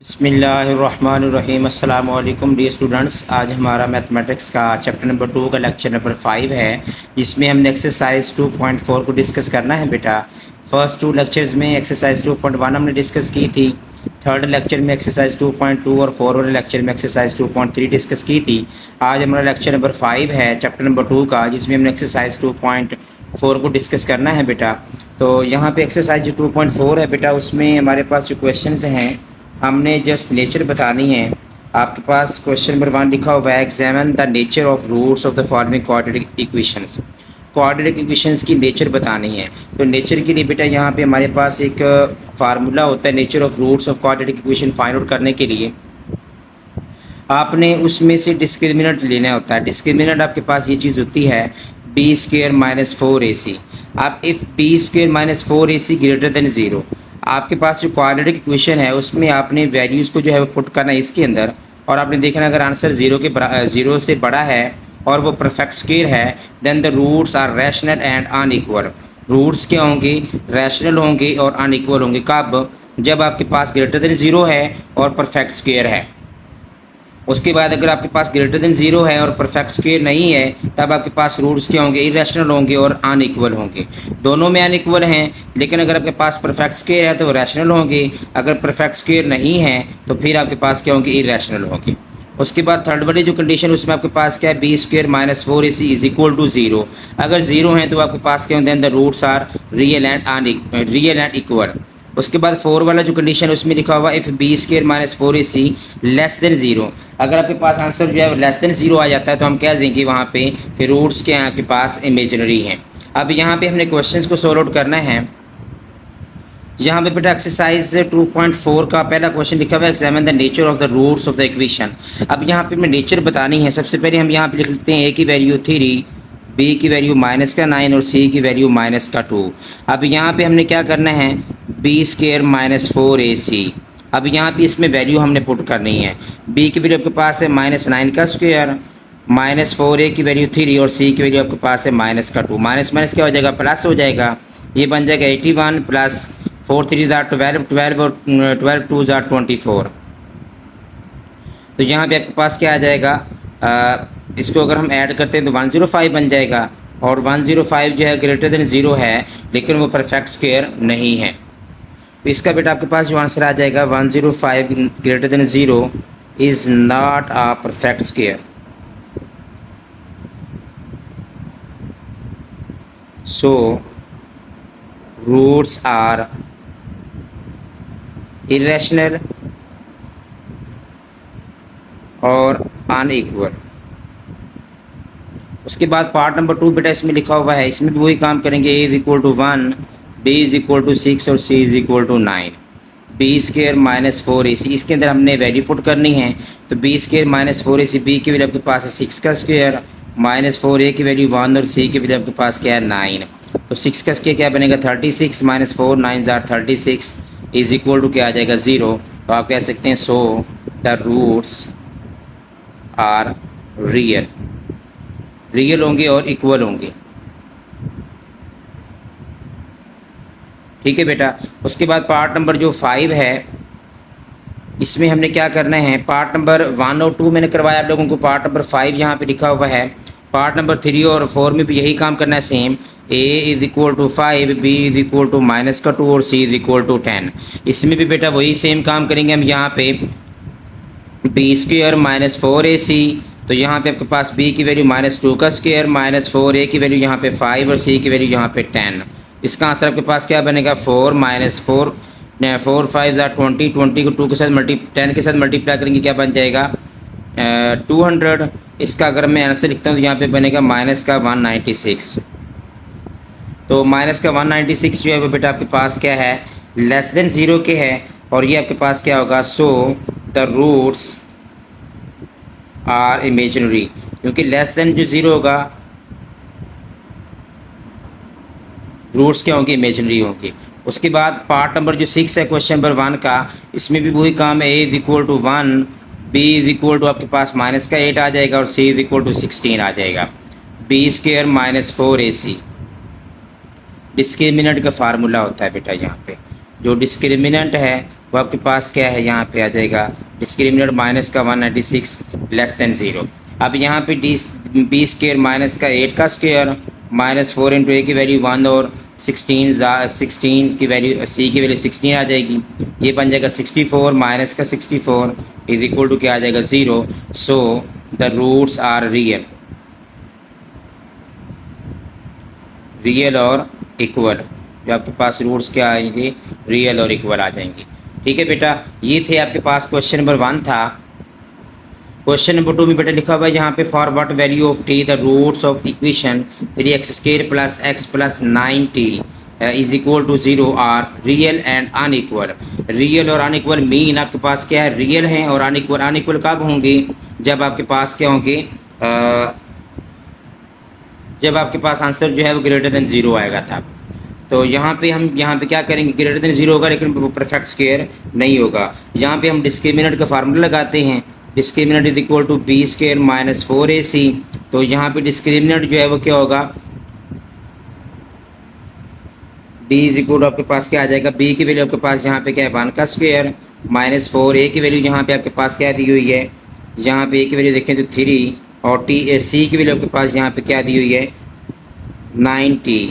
बिस्मिल्लाहिर्रहमानिर्रहीम। अस्सलाम वालेकुम डियर स्टूडेंट्स। आज हमारा मैथमेटिक्स का चैप्टर नंबर 2 का लेक्चर नंबर 5 है, जिसमें हमने एक्सरसाइज 2.4 को डिस्कस करना है बेटा। फर्स्ट 2 लेक्चर्स में एक्सरसाइज 2.1 हमने डिस्कस की थी, थर्ड लेक्चर में एक्सरसाइज 2.2 और 4 वाले लेक्चर में एक्सरसाइज 2.3 डिस्कस की थी। आज हमारा लेक्चर नंबर 5 है चैप्टर नंबर 2 का, जिसमें हमने एक्सरसाइज 2.4 को डिस्कस करना है बेटा। तो यहाँ पे एक्सरसाइज जो 2.4 है बेटा, उसमें हमारे पास जो क्वेश्चन हैं हमने जस्ट नेचर बतानी है। आपके पास क्वेश्चन नंबर 1 लिखा हुआ है, examine the nature of roots of the following quadratic equations. Quadratic equations की नेचर बतानी है। तो नेचर के लिए बेटा यहाँ पे हमारे पास एक फार्मूला होता है nature of roots of quadratic equation find out करने के लिए। आपने उसमें से डिस्क्रिमिनेंट लेना होता है। डिस्क्रिमिनेंट आपके पास ये चीज़ होती है बी स्क्वेयर माइनस 4ac। आप if B square minus 4ac greater than zero, आपके पास जो क्वाड्रेटिक इक्वेशन है उसमें आपने वैल्यूज़ को जो है वो पुट करना है इसके अंदर, और आपने देखना अगर आंसर ज़ीरो से बड़ा है और वो परफेक्ट स्क्वेयर है, then the roots are rational and unequal. Roots क्या होंगे? रैशनल होंगे और अनइक्वल होंगे। कब? जब आपके पास ग्रेटर देन ज़ीरो है और परफेक्ट स्क्वेयर है। उसके बाद अगर आपके पास ग्रेटर देन ज़ीरो है और परफेक्ट स्क्वेयर नहीं है, तब आपके पास रूट्स क्या होंगे? इरेशनल होंगे और अनइक्वल होंगे। दोनों में अनइक्वल हैं, लेकिन अगर आपके पास परफेक्ट स्क्वेयर है तो रैशनल होंगे, अगर परफेक्ट स्क्वेयर नहीं है तो फिर आपके पास क्या होंगे? इरेशनल होंगे। उसके बाद थर्ड वाली जो कंडीशन, उसमें आपके पास क्या है? B square minus 4ac is equal to zero. अगर ज़ीरो है तो आपके पास क्या होंगे? Then the roots are real and equal. उसके बाद 4 वाला जो कंडीशन उसमें लिखा हुआ if B square minus 4ac less than zero. अगर आपके पास आंसर जो है लेस देन ज़ीरो आ जाता है तो हम कह देंगे वहाँ पे कि रूट्स के आपके पास इमेजिनरी हैं। अब यहाँ पे हमने क्वेश्चंस को सॉल्व आउट करना है। यहाँ पे बेटा एक्सरसाइज 2.4 का पहला क्वेश्चन लिखा हुआ है, examine the nature of the roots of the equation. अब यहाँ पे हमें नेचर बतानी है। सबसे पहले हम यहाँ पे लिख लेते हैं ए की वैल्यू 3, बी की वैल्यू -9 और सी की वैल्यू -2। अब यहाँ पे हमने क्या करना है? B square minus 4ac। अब यहाँ पे इसमें वैल्यू हमने पुट करनी है। बी की वैल्यू आपके पास है -9 का स्क्वायर, -4a की वैल्यू 3 और सी की वैल्यू आपके पास है -2। माइनस माइनस क्या हो जाएगा? प्लस हो जाएगा। ये बन जाएगा 81 प्लस 4 3 12, 12 और 12 2 24। तो यहाँ पे आपके पास क्या आ जाएगा? इसको अगर हम ऐड करते हैं तो 105 बन जाएगा, और 105 जो है ग्रेटर देन ज़ीरो है, लेकिन वो परफेक्ट स्क्वेयर नहीं है। तो इसका बेटा आपके पास जो आंसर आ जाएगा 105 greater than zero is not a perfect square. So roots are irrational और अनइक्वल। उसके बाद पार्ट नंबर 2 बेटा इसमें लिखा हुआ है, इसमें भी वही काम करेंगे। A is equal to 1, B is equal to 6 और C is equal to 9। B square minus 4ac, इसके अंदर हमने वैल्यू पुट करनी है। तो B square minus 4ac, B की वैल्यू आपके पास है 6 का स्क्वेयर, -4a की वैल्यू 1 और सी की वैल्यू आपके पास क्या है? 9। तो 6 का स्क्वेयर क्या बनेगा? 36 -4 9 36 इज इक्वल टू क्या आ जाएगा? 0। तो आप कह सकते हैं so the roots are real. Real होंगे और इक्वल होंगे। ठीक है बेटा। उसके बाद पार्ट नंबर जो 5 है, इसमें हमने क्या करना है? पार्ट नंबर 1 और 2 मैंने करवाया आप लोगों को, पार्ट नंबर 5 यहाँ पे लिखा हुआ है। पार्ट नंबर 3 और 4 में भी यही काम करना है same. A is equal to 5, B is equal to -2 और सी इज इक्वल टू 10। इसमें भी बेटा वही सेम काम करेंगे हम। यहाँ पे बी स्क्वेयर माइनस 4ac, तो यहाँ पे आपके पास b की वैल्यू -2 का स्क्वायर, -4a की वैल्यू यहाँ पे 5 और c की वैल्यू यहाँ पे 10। इसका आंसर आपके पास क्या बनेगा? 4 -4 4 5 20, 20 को 2 के साथ 10 के साथ मल्टीप्लाई करेंगे, क्या बन जाएगा? 200। इसका अगर मैं आंसर लिखता हूँ तो यहाँ पे बनेगा -196। तो -196 जो है वो बेटा आपके पास क्या है? लेस देन ज़ीरो के है, और ये आपके पास क्या होगा? So the roots are imaginary, क्योंकि लेस देन जो ज़ीरो होगा रूट्स क्या होंगे? इमेजिनरी होंगे। उसके बाद पार्ट नंबर जो 6 है क्वेश्चन नंबर 1 का, इसमें भी वही काम है। A is equal to 1, B is equal to आपके पास -8 आ जाएगा और सी इज इक्वल टू 16 आ जाएगा। बी स्क्वेयर -4ac डिस्क्रिमिनेंट का फार्मूला होता है बेटा। यहाँ पे जो डिस्क्रिमिनेंट है वो आपके पास क्या है, यहाँ पे आ जाएगा डिस्क्रिमिनेंट माइनस का 196 लेस देन 0। अब यहाँ पे बी स्क्वेयर माइनस का 8 का स्क्वेयर माइनस 4 इंटू ए की वैल्यू 1 और 16 की वैल्यू सी की वैल्यू 16 आ जाएगी। ये बन जाएगा 64 माइनस का 64 इज इक्वल टू क्या आ जाएगा 0। So the roots are real और इक्वल। जो आपके पास रूट्स क्या आएंगे, रियल और इक्वल आ जाएंगे। ठीक है बेटा, ये थे आपके पास क्वेश्चन नंबर 1 था। क्वेश्चन नंबर 2 में बेटा लिखा हुआ है यहाँ पे for what value of T the roots of equation 3x² plus x plus 9t is equal to 0 are real and unequal. Real और अनइक्वल मीन आपके पास क्या है, रियल हैं, और अनइक्वल अनइक्वल कब होंगे, जब आपके पास क्या होंगे, जब आपके पास आंसर जो है वो ग्रेटर देन 0 आएगा तब। तो यहाँ पे हम क्या करेंगे, ग्रेटर देन 0 होगा लेकिन परफेक्ट स्क्वायर नहीं होगा। यहाँ पे हम डिस्क्रिमिनेंट का फार्मूला लगाते हैं, discriminant is equal to B square minus 4ac। तो यहाँ पे डिस्क्रिमिनेंट जो है वो क्या होगा, b इज इक्वल टू आपके पास क्या आ जाएगा, b की वैल्यू आपके पास यहाँ पे क्या है 1 का स्क्वायर माइनस 4a की वैल्यू यहाँ पे आपके पास क्या दी हुई है, यहाँ पे a की वैल्यू देखें तो 3 और c की वैल्यू आपके पास यहाँ पे क्या दी हुई है 9t।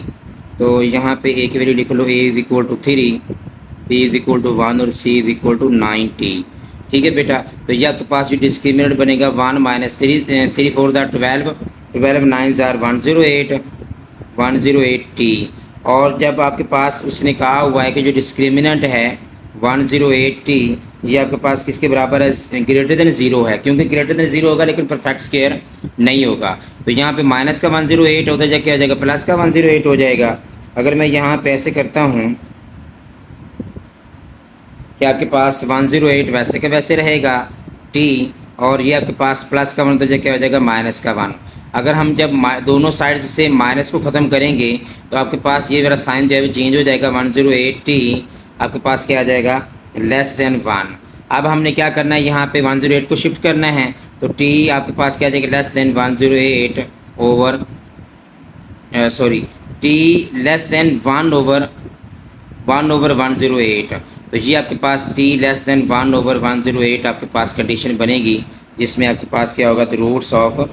तो यहाँ पे a की वैल्यू लिख लो, a is equal to 3, b is equal to 1 और c is equal to 9t। ठीक है बेटा, तो ये आपके पास जो डिस्क्रिमिनेंट बनेगा 1 माइनस 3 4 12 9 जार 108t। और जब आपके पास उसने कहा हुआ है कि जो डिस्क्रिमिनेंट है 108t ये आपके पास किसके बराबर है, ग्रेटर देन 0 है, क्योंकि ग्रेटर देन 0 होगा लेकिन परफेक्ट स्क्वायर नहीं होगा। तो यहाँ पे माइनस का 108 होता है, क्या हो जाएगा प्लस का 108 हो जाएगा। अगर मैं यहाँ पे ऐसे करता हूँ कि आपके पास 108 वैसे का वैसे रहेगा t, और ये आपके पास प्लस का 1 तो क्या हो जाएगा माइनस का 1। अगर हम जब दोनों साइड से माइनस को ख़त्म करेंगे तो आपके पास ये मेरा साइन जो है चेंज हो जाएगा, 108t आपके पास क्या आ जाएगा लेस देन 1। अब हमने क्या करना है, यहाँ पे 108 को शिफ्ट करना है, तो t आपके पास क्या आ जाएगा less than 108 over t less than 1 over 108। तो ये आपके पास t लेस देन 1 ओवर 108 आपके पास कंडीशन बनेगी, जिसमें आपके पास क्या होगा, तो roots of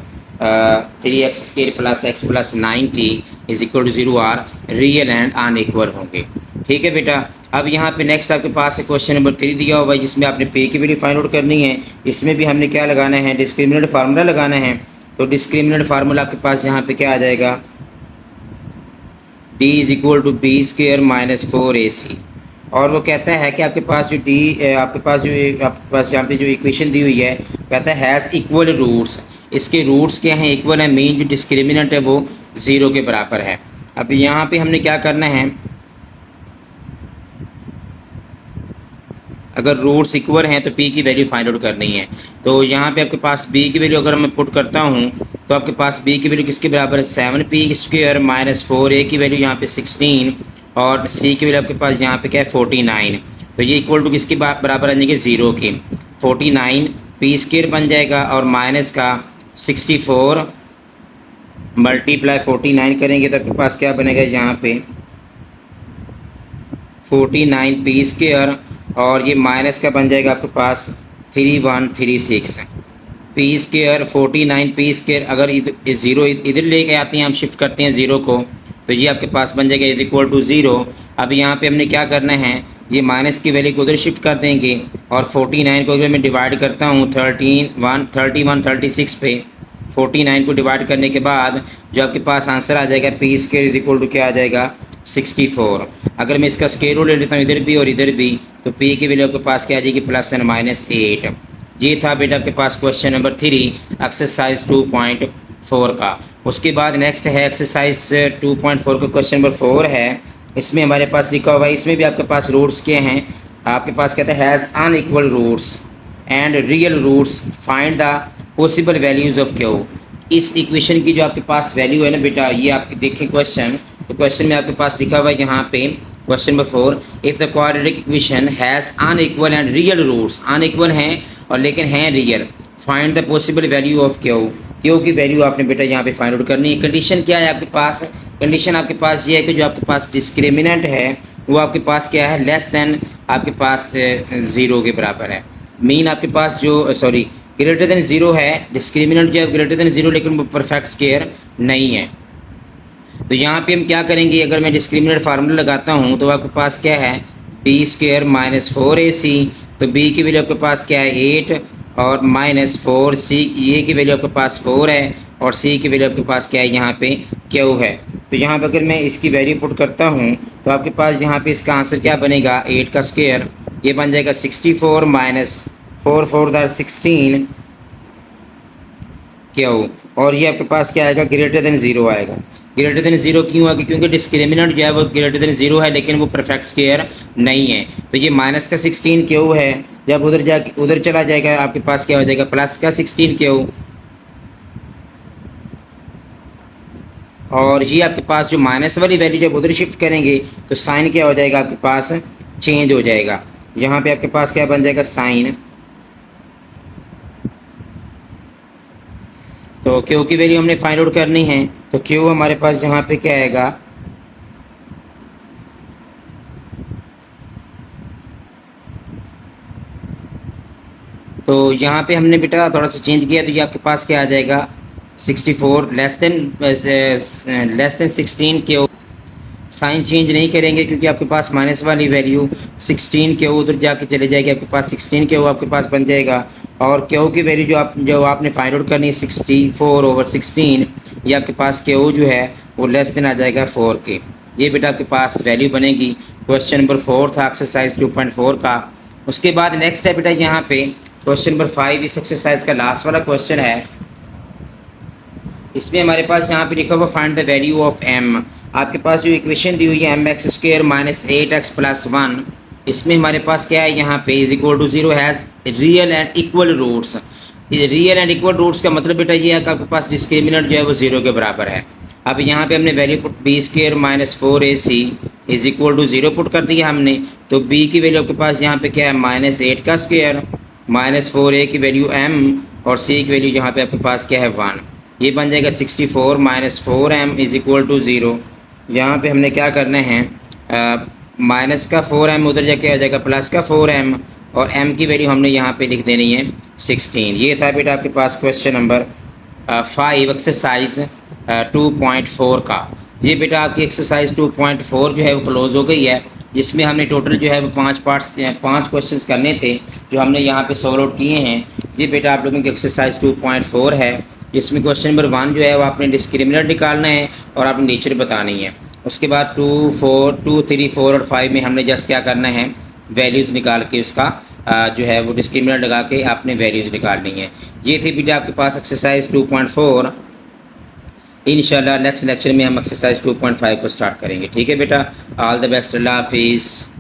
3x² plus x plus 9t is equal to 0 are real and unequal होंगे। ठीक है बेटा, अब यहाँ पे नेक्स्ट आपके पास क्वेश्चन नंबर 3 दिया हुआ है, जिसमें आपने पे की वैल्यू फाइंड आउट करनी है। इसमें भी हमने क्या लगाना है, डिस्क्रिमिनेंट फार्मूला लगाना है। तो डिस्क्रिमिनेंट फार्मूला आपके पास यहाँ पे क्या आ जाएगा, d is equal to B square minus 4ac। और वो कहता है कि आपके पास जो आपके पास यहाँ पे जो इक्वेशन दी हुई है, कहता है हैज़ इक्वल रूट्स। इसके रूट्स क्या हैं, इक्वल है, मीन जो डिस्क्रिमिनेंट है वो 0 के बराबर है। अब यहाँ पे हमने क्या करना है, अगर रूट्स इक्वल हैं तो p की वैल्यू फाइंड आउट करनी है। तो यहाँ पे आपके पास b की वैल्यू अगर मैं पुट करता हूँ तो आपके पास b की वैल्यू किसके बराबर है, 7p स्क्वायर माइनस 4a की वैल्यू यहाँ पे 16 और c की वैल्यू आपके पास यहाँ पे क्या है 49। तो ये इक्वल टू किसके बराबर आ जाएंगे 0 के। 49 p स्क्वायर बन जाएगा और माइनस का 64 मल्टीप्लाई 49 करेंगे तो आपके पास क्या बनेगा, यहाँ पे 49 p स्क्वायर और ये माइनस का बन जाएगा आपके पास 3136 p स्क्वायर 49 p स्क्वायर। अगर ज़ीरो इधर लेके आते हैं, हम शिफ्ट करते हैं 0 को, तो ये आपके पास बन जाएगा इज इक्वल टू 0। अब यहाँ पे हमने क्या करना है, ये माइनस की वैल्यू को उधर शिफ्ट कर देंगे और 49 को अगर मैं डिवाइड करता हूँ 36 पे, 49 को डिवाइड करने के बाद जो आपके पास आंसर आ जाएगा p square is equal to क्या आ जाएगा 64। अगर मैं इसका स्क्वायर रूट ले लेता हूँ इधर भी और इधर भी, तो p की वैल्यू आपके पास क्या आ जाएगी प्लस एंड माइनस 8। ये था बेटा आपके पास क्वेश्चन नंबर 3 एक्सरसाइज 2.4 का। उसके बाद नेक्स्ट है एक्सरसाइज 2.4 का क्वेश्चन नंबर 4 है। इसमें हमारे पास लिखा हुआ है, इसमें भी आपके पास रूट्स के हैं। आपके पास कहते हैं has unequal roots and real roots, find the possible values of Q. इस इक्वेशन की जो आपके पास वैल्यू है ना बेटा, ये आपके देखें क्वेश्चन, तो क्वेश्चन में आपके पास लिखा हुआ है यहाँ पे question number 4, if the quadratic equation has unequal and real roots, unequal हैं और लेकिन हैं real, find the possible value of Q की वैल्यू आपने बेटा यहाँ पे फाइंड आउट करनी है। कंडीशन क्या है आपके पास, कंडीशन आपके पास ये है कि जो आपके पास डिस्क्रिमिनेंट है वो आपके पास क्या है, लेस देन आपके पास 0 के बराबर है। मीन आपके पास जो सॉरी ग्रेटर देन 0 है, डिस्क्रिमिनेंट जो है ग्रेटर देन 0 लेकिन वो परफेक्ट स्क्वायर नहीं है। तो यहाँ पे हम क्या करेंगे, अगर मैं डिस्क्रिमिनेंट फार्मूला लगाता हूँ तो आपके पास क्या है, बी स्क्वायर माइनस 4ac। तो बी की वैल्यू आपके पास क्या है 8 और माइनस 4, सी ए की वैल्यू आपके पास 4 है और सी की वैल्यू आपके पास क्या है यहाँ पे क्यू है। तो यहाँ पर अगर मैं इसकी वैल्यू पुट करता हूँ तो आपके पास यहाँ पे इसका आंसर क्या बनेगा, 8 का स्क्वायर ये बन जाएगा 64 माइनस 4 4 16 क्यू, और ये आपके पास क्या आएगा, ग्रेटर देन 0 आएगा। ग्रेटर देन 0 क्यों आएगा, क्योंकि डिस्क्रिमिनेंट जो है वो ग्रेटर देन 0 है लेकिन वो परफेक्ट स्क्वायर नहीं है। तो ये माइनस का 16 क्यू है, जब उधर चला जाएगा आपके पास क्या हो जाएगा, प्लस का 16 क्यू। और ये आपके पास जो माइनस वाली वैल्यू जब उधर शिफ्ट करेंगे तो साइन क्या हो जाएगा, आपके पास चेंज हो जाएगा। यहाँ पे आपके पास क्या बन जाएगा, साइन। तो क्यू की वैल्यू हमने फाइंड आउट करनी है, तो क्यू हमारे पास यहाँ पे क्या आएगा, तो यहाँ पे हमने बेटा थोड़ा सा चेंज किया तो ये आपके पास क्या आ जाएगा, 64 less than 16 Q. Sign change नहीं करेंगे क्योंकि आपके पास माइनस वाली वैल्यू 16 क्यू उधर जाके चले जाएगी, आपके पास 16 क्यू आपके पास बन जाएगा। और क्यू की वैल्यू जो आपने फाइंड आउट करनी है 64/16, ये आपके पास क्यू जो है वो लेस देन आ जाएगा 4 के। ये बेटा आपके पास वैल्यू बनेगी। क्वेश्चन नंबर 4 था एक्सरसाइज 2.4 का। उसके बाद नेक्स्ट है बेटा यहाँ पे क्वेश्चन नंबर 5, इस एक्सरसाइज का लास्ट वाला क्वेश्चन है। इसमें हमारे पास यहाँ पे लिखा हुआ find the value of m। आपके पास जो इक्वेशन दी हुई है mx square minus 8x plus 1, इसमें हमारे पास क्या है, यहाँ पे is equal to 0 has real and equal roots. Real and equal roots का मतलब बेटा ये है कि आपके पास डिस्क्रिमिनेंट जो है वो 0 के बराबर है। अब यहाँ पे हमने value put B square minus 4ac is equal to 0 put कर दिया हमने। तो b की वैल्यू आपके पास यहाँ पे क्या है, -8 का स्क्वायर माइनस 4a की वैल्यू m और c की वैल्यू यहाँ पे आपके पास क्या है 1। ये बन जाएगा 64 minus 4m is equal to 0। यहाँ पे हमने क्या करना है, माइनस का 4m उधर जाके आ जाएगा प्लस का 4m और m की वैल्यू हमने यहाँ पे लिख देनी है 16। ये था बेटा आपके पास क्वेश्चन नंबर 5 एक्सरसाइज 2.4 का। ये बेटा आपकी एक्सरसाइज 2.4 जो है वो क्लोज हो गई है, जिसमें हमने टोटल जो है वो 5 क्वेश्चंस करने थे जो हमने यहाँ पे सॉल्व आउट किए हैं। ये बेटा आप लोगों की एक्सरसाइज 2.4 है, जिसमें क्वेश्चन नंबर 1 जो है वो आपने डिस्क्रिमिनेंट निकालना है और आपने नेचर बतानी है। उसके बाद 2, 3, 4 और 5 में हमने जस्ट क्या करना है, वैल्यूज़ निकाल के उसका जो है वो डिस्क्रिमिनेंट लगा के आपने वैल्यूज़ निकालनी है। ये थी बेटा आपके पास एक्सरसाइज 2.4। इंशाल्लाह नेक्स्ट लेक्चर में हम एक्सरसाइज 2.5 को स्टार्ट करेंगे। ठीक है बेटा, ऑल द बेस्ट, अल्लाह हाफिज़।